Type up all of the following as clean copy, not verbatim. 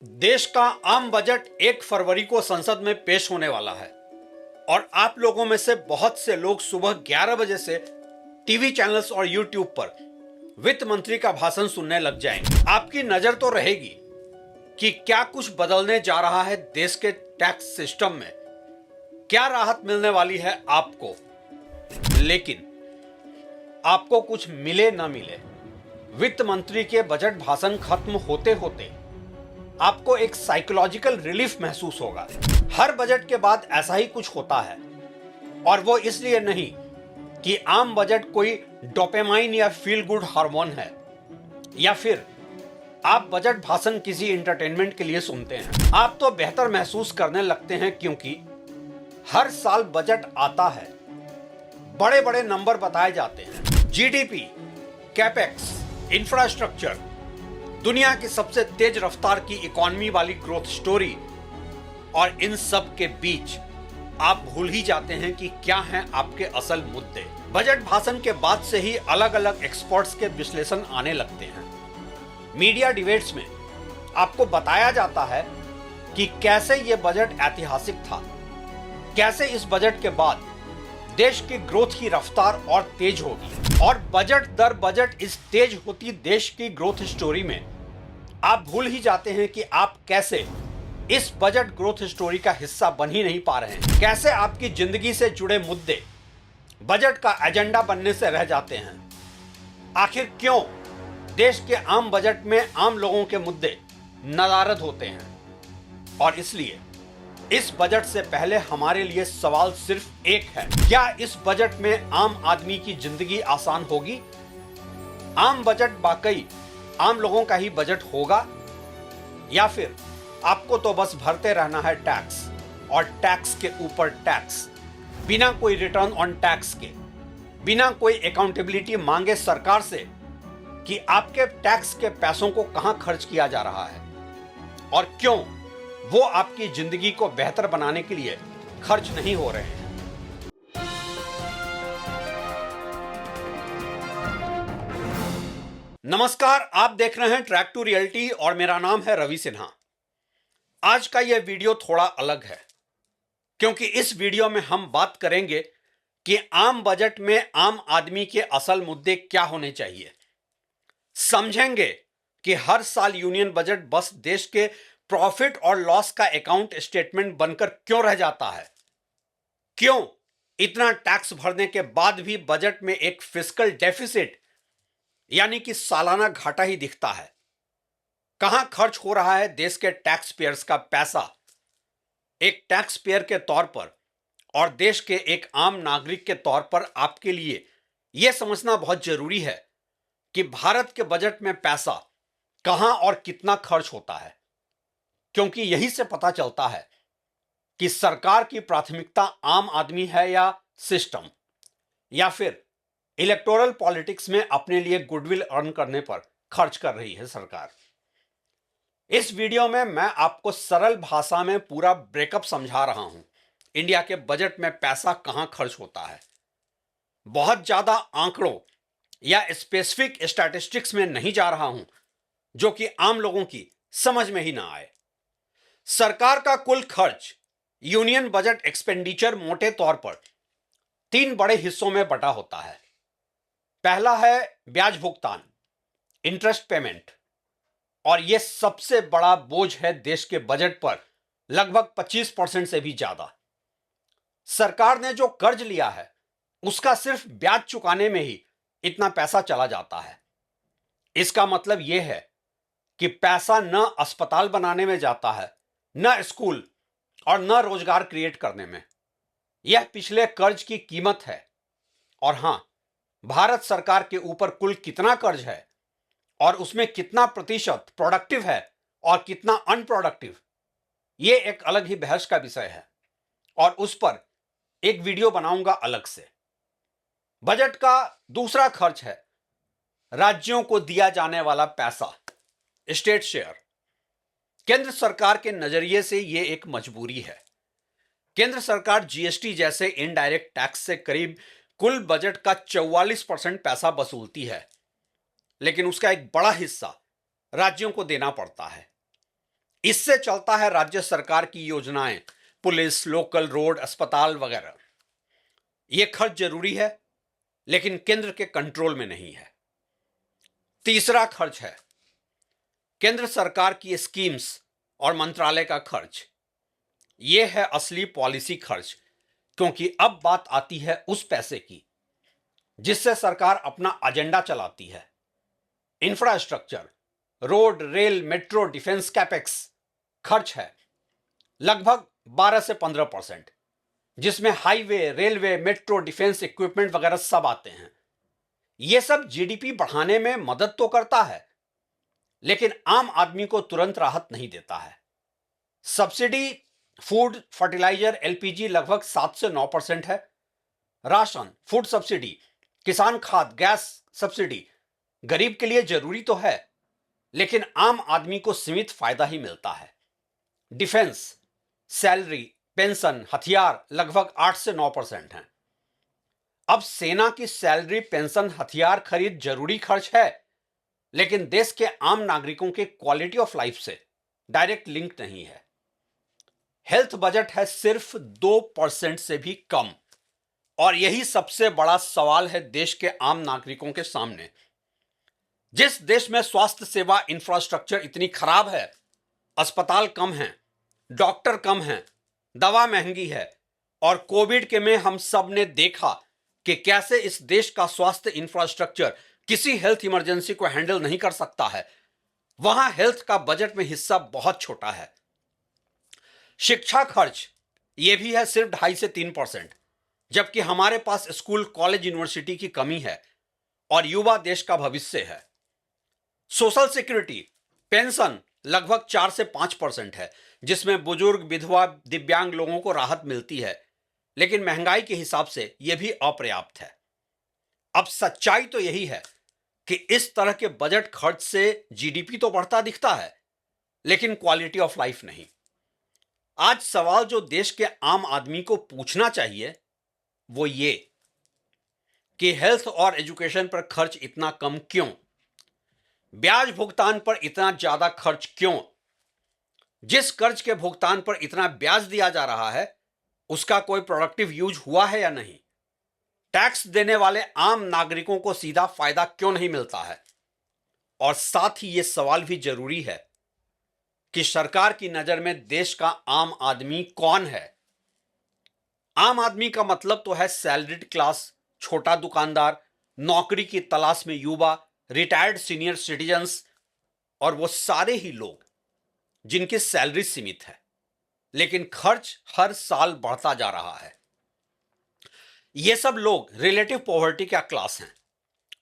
देश का आम बजट 1 फरवरी को संसद में पेश होने वाला है और आप लोगों में से बहुत से लोग सुबह 11 बजे से टीवी चैनल्स और यूट्यूब पर वित्त मंत्री का भाषण सुनने लग जाएंगे। आपकी नजर तो रहेगी कि क्या कुछ बदलने जा रहा है देश के टैक्स सिस्टम में, क्या राहत मिलने वाली है आपको। लेकिन आपको कुछ मिले न मिले, वित्त मंत्री के बजट भाषण खत्म होते होते आपको एक साइकोलॉजिकल रिलीफ महसूस होगा। हर बजट के बाद ऐसा ही कुछ होता है, और वो इसलिए नहीं कि आम बजट कोई डोपामाइन या फील गुड हार्मोन है, या फिर आप बजट भाषण किसी एंटरटेनमेंट के लिए सुनते हैं। आप तो बेहतर महसूस करने लगते हैं, क्योंकि हर साल बजट आता है, बड़े बड़े नंबर बताए जाते हैं। जीडीपी, कैपेक्स, इंफ्रास्ट्रक्चर, दुनिया की सबसे तेज रफ्तार की इकोनॉमी वाली ग्रोथ स्टोरी, और इन सब के बीच आप भूल ही जाते हैं कि क्या हैं आपके असल मुद्दे। बजट भाषण के बाद से ही अलग अलग एक्सपर्ट्स के विश्लेषण आने लगते हैं। मीडिया डिबेट्स में आपको बताया जाता है कि कैसे यह बजट ऐतिहासिक था, कैसे इस बजट के बाद देश की ग्रोथ की रफ्तार और तेज होगी, और बजट दर बजट इस तेज होती देश की ग्रोथ स्टोरी में आप भूल ही जाते हैं कि आप कैसे इस बजट ग्रोथ स्टोरी का हिस्सा बन ही नहीं पा रहे हैं। कैसे आपकी जिंदगी से जुड़े मुद्दे बजट का एजेंडा बनने से रह जाते हैं। आखिर क्यों देश के आम बजट में आम लोगों के मुद्दे नदारद होते हैं। और इसलिए इस बजट से पहले हमारे लिए सवाल सिर्फ एक है, क्या इस बजट में आम आदमी की जिंदगी आसान होगी? आम बजट वाकई आम लोगों का ही बजट होगा, या फिर आपको तो बस भरते रहना है टैक्स और टैक्स के ऊपर टैक्स, बिना कोई रिटर्न ऑन टैक्स के, बिना कोई अकाउंटेबिलिटी मांगे सरकार से कि आपके टैक्स के पैसों को कहां खर्च किया जा रहा है और क्यों वो आपकी जिंदगी को बेहतर बनाने के लिए खर्च नहीं हो रहे हैं। नमस्कार, आप देख रहे हैं ट्रैक टू रियलिटी और मेरा नाम है रवि सिन्हा। आज का यह वीडियो थोड़ा अलग है, क्योंकि इस वीडियो में हम बात करेंगे कि आम बजट में आम आदमी के असल मुद्दे क्या होने चाहिए। समझेंगे कि हर साल यूनियन बजट बस देश के प्रॉफिट और लॉस का अकाउंट स्टेटमेंट बनकर क्यों रह जाता है, क्यों इतना टैक्स भरने के बाद भी बजट में एक फिस्कल डेफिसिट यानी कि सालाना घाटा ही दिखता है। कहां खर्च हो रहा है देश के टैक्स पेयर्स का पैसा, एक टैक्स पेयर के तौर पर और देश के एक आम नागरिक के तौर पर आपके लिए यह समझना बहुत जरूरी है कि भारत के बजट में पैसा कहां और कितना खर्च होता है, क्योंकि यही से पता चलता है कि सरकार की प्राथमिकता आम आदमी है या सिस्टम, या फिर इलेक्टोरल पॉलिटिक्स में अपने लिए गुडविल अर्न करने पर खर्च कर रही है सरकार। इस वीडियो में मैं आपको सरल भाषा में पूरा ब्रेकअप समझा रहा हूं। इंडिया के बजट में पैसा कहां खर्च होता है। बहुत ज्यादा आंकड़ों या स्पेसिफिक स्टैटिस्टिक्स में नहीं जा रहा हूं जो कि आम लोगों की समझ में ही ना आए। सरकार का कुल खर्च, यूनियन बजट एक्सपेंडिचर, मोटे तौर पर 3 बड़े हिस्सों में बटा होता है। पहला है ब्याज भुगतान, इंटरेस्ट पेमेंट, और यह सबसे बड़ा बोझ है देश के बजट पर, लगभग 25% से भी ज्यादा। सरकार ने जो कर्ज लिया है उसका सिर्फ ब्याज चुकाने में ही इतना पैसा चला जाता है। इसका मतलब यह है कि पैसा न अस्पताल बनाने में जाता है, न स्कूल और न रोजगार क्रिएट करने में। यह पिछले कर्ज की कीमत है। और हां, भारत सरकार के ऊपर कुल कितना कर्ज है और उसमें कितना प्रतिशत प्रोडक्टिव है और कितना अनप्रोडक्टिव, यह एक अलग ही बहस का विषय है, और उस पर एक वीडियो बनाऊंगा अलग से। बजट का दूसरा खर्च है राज्यों को दिया जाने वाला पैसा, स्टेट शेयर। केंद्र सरकार के नजरिए से यह एक मजबूरी है। केंद्र सरकार जीएसटी जैसे इनडायरेक्ट टैक्स से करीब कुल बजट का 44% पैसा वसूलती है, लेकिन उसका एक बड़ा हिस्सा राज्यों को देना पड़ता है। इससे चलता है राज्य सरकार की योजनाएं, पुलिस, लोकल रोड, अस्पताल वगैरह। यह खर्च जरूरी है, लेकिन केंद्र के कंट्रोल में नहीं है। तीसरा खर्च है केंद्र सरकार की स्कीम्स और मंत्रालय का खर्च। यह है असली पॉलिसी खर्च, क्योंकि अब बात आती है उस पैसे की जिससे सरकार अपना एजेंडा चलाती है। Infrastructure, road, rail, metro, defence capex खर्च है लगभग 12 से 15%, जिसमें highway, railway, metro, defence equipment वगैरह सब आते हैं। यह सब जीडीपी बढ़ाने में मदद तो करता है, लेकिन आम आदमी को तुरंत राहत नहीं देता है। सब्सिडी फूड, फर्टिलाइजर, एलपीजी लगभग 7 से 9% है। राशन, फूड सब्सिडी, किसान खाद, गैस सब्सिडी गरीब के लिए जरूरी तो है, लेकिन आम आदमी को सीमित फायदा ही मिलता है। डिफेंस, सैलरी, पेंशन, हथियार लगभग 8 से 9% हैं। अब सेना की सैलरी, पेंशन, हथियार खरीद जरूरी खर्च है, लेकिन देश के आम नागरिकों के क्वालिटी ऑफ लाइफ से डायरेक्ट लिंक नहीं है। हेल्थ बजट है सिर्फ 2% से भी कम, और यही सबसे बड़ा सवाल है देश के आम नागरिकों के सामने। जिस देश में स्वास्थ्य सेवा इंफ्रास्ट्रक्चर इतनी खराब है, अस्पताल कम हैं, डॉक्टर कम हैं, दवा महंगी है, और कोविड के में हम सब ने देखा कि कैसे इस देश का स्वास्थ्य इंफ्रास्ट्रक्चर किसी हेल्थ इमरजेंसी को हैंडल नहीं कर सकता है, वहां हेल्थ का बजट में हिस्सा बहुत छोटा है। शिक्षा खर्च यह भी है सिर्फ 2.5 से 3%, जबकि हमारे पास स्कूल, कॉलेज, यूनिवर्सिटी की कमी है, और युवा देश का भविष्य है। सोशल सिक्योरिटी, पेंशन लगभग 4 से 5% है, जिसमें बुजुर्ग, विधवा, दिव्यांग लोगों को राहत मिलती है, लेकिन महंगाई के हिसाब से यह भी अपर्याप्त है। अब सच्चाई तो यही है कि इस तरह के बजट खर्च से जीडीपी तो बढ़ता दिखता है, लेकिन क्वालिटी ऑफ लाइफ नहीं। आज सवाल जो देश के आम आदमी को पूछना चाहिए वो ये कि हेल्थ और एजुकेशन पर खर्च इतना कम क्यों? ब्याज भुगतान पर इतना ज्यादा खर्च क्यों? जिस कर्ज के भुगतान पर इतना ब्याज दिया जा रहा है, उसका कोई प्रोडक्टिव यूज हुआ है या नहीं? टैक्स देने वाले आम नागरिकों को सीधा फायदा क्यों नहीं मिलता है? और साथ ही यह सवाल भी जरूरी है कि सरकार की नजर में देश का आम आदमी कौन है? आम आदमी का मतलब तो है सैलरीड क्लास, छोटा दुकानदार, नौकरी की तलाश में युवा, रिटायर्ड सीनियर सिटीजन्स, और वो सारे ही लोग जिनकी सैलरी सीमित है, लेकिन खर्च हर साल बढ़ता जा रहा है। ये सब लोग रिलेटिव पॉवर्टी का क्लास हैं,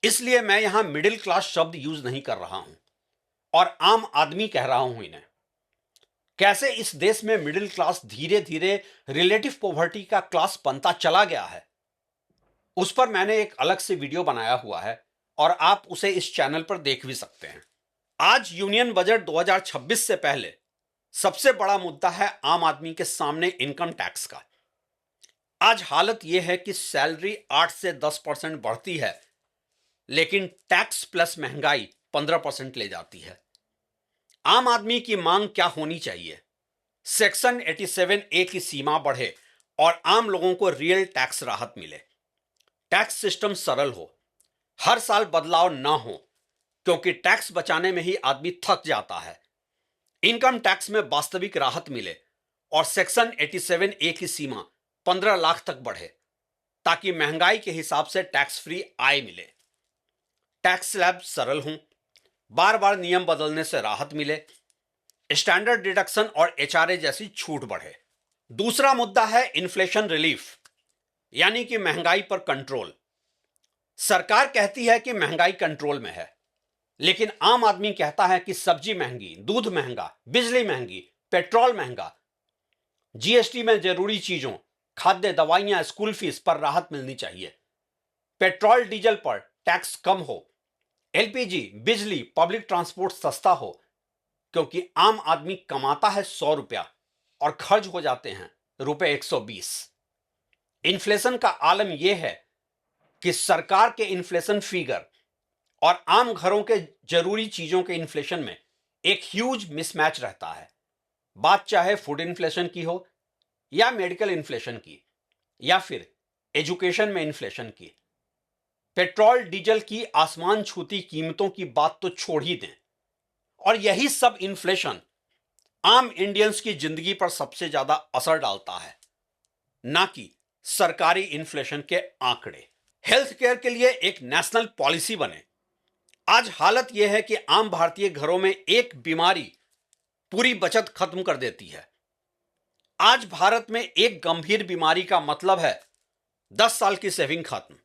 इसलिए मैं यहां मिडिल क्लास शब्द यूज नहीं कर रहा हूं और आम आदमी कह रहा हूं इन्हें। कैसे इस देश में मिडिल क्लास धीरे धीरे रिलेटिव पॉवर्टी का क्लास बनता चला गया है, उस पर मैंने एक अलग से वीडियो बनाया हुआ है और आप उसे इस चैनल पर देख भी सकते हैं। आज यूनियन बजट 2026 से पहले सबसे बड़ा मुद्दा है आम आदमी के सामने इनकम टैक्स का। आज हालत यह है कि सैलरी 8 से 10% बढ़ती है, लेकिन टैक्स प्लस महंगाई 15% ले जाती है। आम आदमी की मांग क्या होनी चाहिए? सेक्शन 87A की सीमा बढ़े और आम लोगों को रियल टैक्स राहत मिले। टैक्स सिस्टम सरल हो, हर साल बदलाव ना हो, क्योंकि टैक्स बचाने में ही आदमी थक जाता है। इनकम टैक्स में वास्तविक राहत मिले और सेक्शन 87A की सीमा 15 लाख तक बढ़े, ताकि महंगाई के हिसाब से टैक्स फ्री आय मिले। टैक्स स्लैब सरल हों, बार बार नियम बदलने से राहत मिले, स्टैंडर्ड डिडक्शन और एचआरए जैसी छूट बढ़े। दूसरा मुद्दा है इन्फ्लेशन रिलीफ, यानी कि महंगाई पर कंट्रोल। सरकार कहती है कि महंगाई कंट्रोल में है, लेकिन आम आदमी कहता है कि सब्जी महंगी, दूध महंगा, बिजली महंगी, पेट्रोल महंगा। जीएसटी में जरूरी चीजों, खाद्य, दवाइयां, स्कूल फीस पर राहत मिलनी चाहिए। पेट्रोल डीजल पर टैक्स कम हो, एलपीजी, बिजली, पब्लिक ट्रांसपोर्ट सस्ता हो, क्योंकि आम आदमी कमाता है 100 रुपया और खर्च हो जाते हैं रुपए 120। इन्फ्लेशन का आलम यह है कि सरकार के इन्फ्लेशन फिगर और आम घरों के जरूरी चीजों के इन्फ्लेशन में एक ह्यूज मिसमैच रहता है। बात चाहे फूड इन्फ्लेशन की हो या मेडिकल इन्फ्लेशन की या फिर एजुकेशन में इन्फ्लेशन की, पेट्रोल डीजल की आसमान छूती कीमतों की बात तो छोड़ ही दें। और यही सब इन्फ्लेशन आम इंडियंस की जिंदगी पर सबसे ज्यादा असर डालता है, ना कि सरकारी इन्फ्लेशन के आंकड़े। हेल्थ केयर के लिए एक नेशनल पॉलिसी बने। आज हालत यह है कि आम भारतीय घरों में एक बीमारी पूरी बचत खत्म कर देती है। आज भारत में एक गंभीर बीमारी का मतलब है 10 साल की सेविंग खत्म।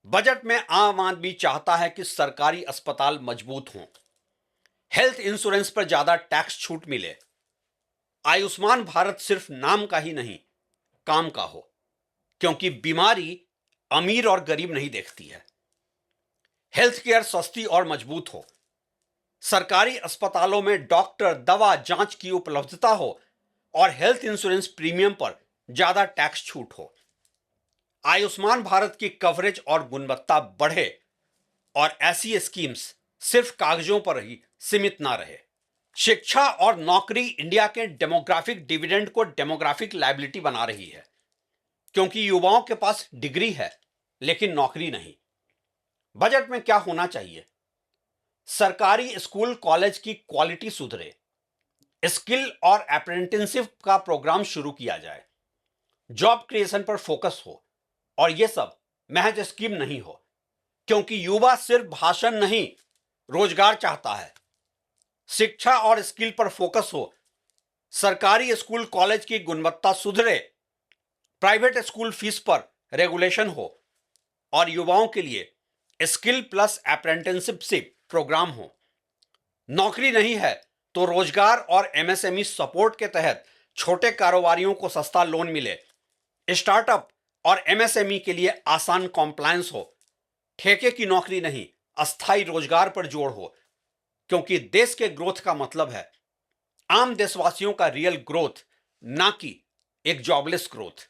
बजट में आम आदमी चाहता है कि सरकारी अस्पताल मजबूत हों, हेल्थ इंश्योरेंस पर ज्यादा टैक्स छूट मिले, आयुष्मान भारत सिर्फ नाम का ही नहीं काम का हो, क्योंकि बीमारी अमीर और गरीब नहीं देखती है। हेल्थ केयर सस्ती और मजबूत हो, सरकारी अस्पतालों में डॉक्टर, दवा, जांच की उपलब्धता हो और हेल्थ इंश्योरेंस प्रीमियम पर ज्यादा टैक्स छूट हो। आयुष्मान भारत की कवरेज और गुणवत्ता बढ़े और ऐसी स्कीम्स सिर्फ कागजों पर ही सीमित ना रहे। शिक्षा और नौकरी इंडिया के डेमोग्राफिक डिविडेंड को डेमोग्राफिक लायबिलिटी बना रही है, क्योंकि युवाओं के पास डिग्री है लेकिन नौकरी नहीं। बजट में क्या होना चाहिए? सरकारी स्कूल कॉलेज की क्वालिटी सुधरे, स्किल और अप्रेंटिसशिप का प्रोग्राम शुरू किया जाए, जॉब क्रिएशन पर फोकस हो और यह सब महज स्कीम नहीं हो, क्योंकि युवा सिर्फ भाषण नहीं रोजगार चाहता है। शिक्षा और स्किल पर फोकस हो, सरकारी स्कूल कॉलेज की गुणवत्ता सुधरे, प्राइवेट स्कूल फीस पर रेगुलेशन हो और युवाओं के लिए स्किल प्लस अप्रेंटिसशिप प्रोग्राम हो। नौकरी नहीं है तो रोजगार और एमएसएमई सपोर्ट के तहत छोटे कारोबारियों को सस्ता लोन मिले, स्टार्टअप और एमएसएमई के लिए आसान कॉम्प्लायंस हो, ठेके की नौकरी नहीं अस्थायी रोजगार पर जोर हो, क्योंकि देश के ग्रोथ का मतलब है आम देशवासियों का रियल ग्रोथ, ना कि एक जॉबलेस ग्रोथ।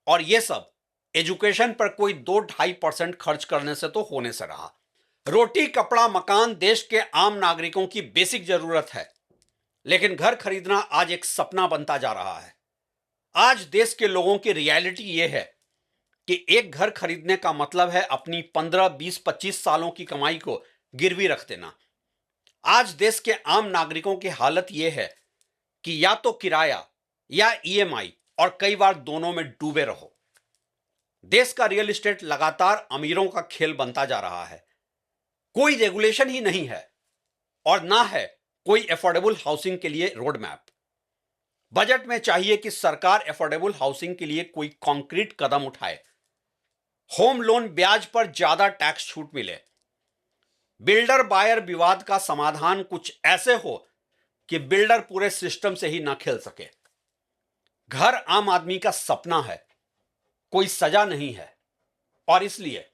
और यह सब एजुकेशन पर कोई 2-2.5% खर्च करने से तो होने से रहा। रोटी, कपड़ा, मकान देश के आम नागरिकों की बेसिक जरूरत है, लेकिन घर खरीदना आज एक सपना बनता जा रहा है। आज देश के लोगों की रियलिटी यह है कि एक घर खरीदने का मतलब है अपनी 15, 20, 25 सालों की कमाई को गिरवी रख देना। आज देश के आम नागरिकों की हालत यह है कि या तो किराया या ईएमआई और कई बार दोनों में डूबे रहो। देश का रियल एस्टेट लगातार अमीरों का खेल बनता जा रहा है। कोई रेगुलेशन ही नहीं है और ना है कोई अफोर्डेबल हाउसिंग के लिए रोड मैप। बजट में चाहिए कि सरकार अफोर्डेबल हाउसिंग के लिए कोई कॉन्क्रीट कदम उठाए। होम लोन ब्याज पर ज्यादा टैक्स छूट मिले, बिल्डर बायर विवाद का समाधान कुछ ऐसे हो कि बिल्डर पूरे सिस्टम से ही ना खेल सके। घर आम आदमी का सपना है, कोई सजा नहीं है, और इसलिए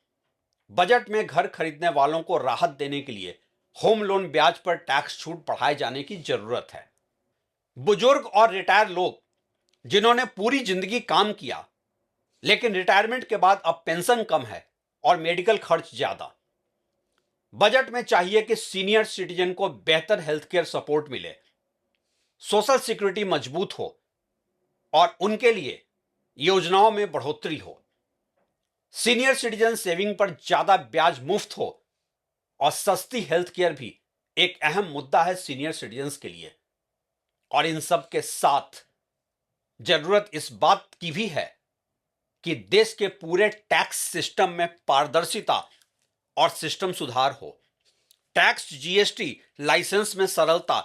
बजट में घर खरीदने वालों को राहत देने के लिए होम लोन ब्याज पर टैक्स छूट बढ़ाए जाने की जरूरत है। बुजुर्ग और रिटायर लोग जिन्होंने पूरी जिंदगी काम किया लेकिन रिटायरमेंट के बाद अब पेंशन कम है और मेडिकल खर्च ज्यादा, बजट में चाहिए कि सीनियर सिटीजन को बेहतर हेल्थ केयर सपोर्ट मिले, सोशल सिक्योरिटी मजबूत हो और उनके लिए योजनाओं में बढ़ोतरी हो। सीनियर सिटीजन सेविंग पर ज्यादा ब्याज मुफ्त हो और सस्ती हेल्थ केयर भी एक अहम मुद्दा है सीनियर सिटीजन्स के लिए। और इन सब के साथ जरूरत इस बात की भी है कि देश के पूरे टैक्स सिस्टम में पारदर्शिता और सिस्टम सुधार हो। टैक्स, जीएसटी, लाइसेंस में सरलता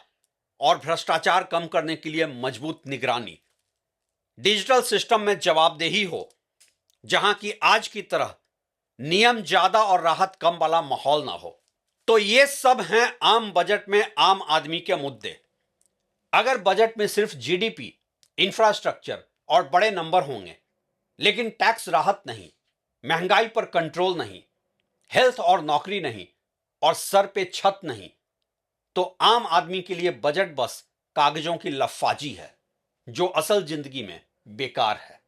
और भ्रष्टाचार कम करने के लिए मजबूत निगरानी, डिजिटल सिस्टम में जवाबदेही हो, जहां की आज की तरह नियम ज्यादा और राहत कम वाला माहौल ना हो। तो ये सब हैं आम बजट में आम आदमी के मुद्दे। अगर बजट में सिर्फ जीडीपी, इंफ्रास्ट्रक्चर और बड़े नंबर होंगे लेकिन टैक्स राहत नहीं, महंगाई पर कंट्रोल नहीं, हेल्थ और नौकरी नहीं और सर पे छत नहीं, तो आम आदमी के लिए बजट बस कागजों की लफाजी है जो असल जिंदगी में बेकार है।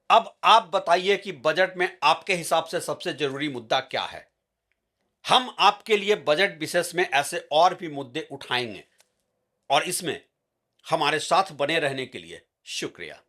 अब आप बताइए कि बजट में आपके हिसाब से सबसे जरूरी मुद्दा क्या है। हम आपके लिए बजट विशेष में ऐसे और भी मुद्दे उठाएंगे और इसमें हमारे साथ बने रहने के लिए शुक्रिया।